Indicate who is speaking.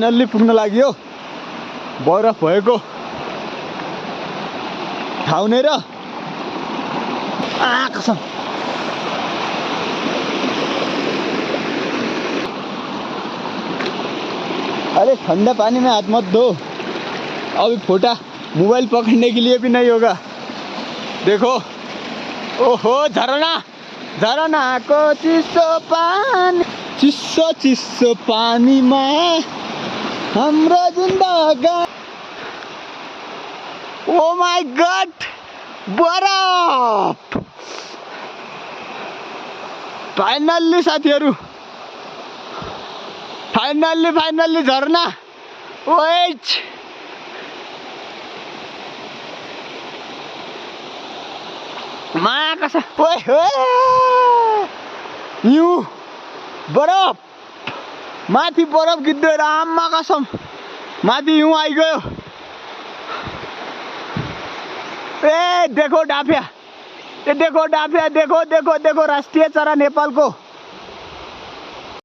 Speaker 1: नल्ली पुग्न लाग्यो बरफ भएको ठाउँ नै र कसम अरे ठंडा पानी में हाथ मत धो। अभी फोटा मोबाइल पकड़ने के लिए भी नहीं होगा। देखो ओहो झरना झरना को चिसो पानी में हाम्रो जिन्दगी। ओ माय गॉड बरफ फाइनल्ली साथीहरु फाइनल्ली झरना। वेट मा कसम यू बरफ माथि बरफ गिद्धो आम्मा कसम माथि हिउँ आइगयो। ए देखो डाफिया देखो राष्ट्रिय चरा नेपाल को।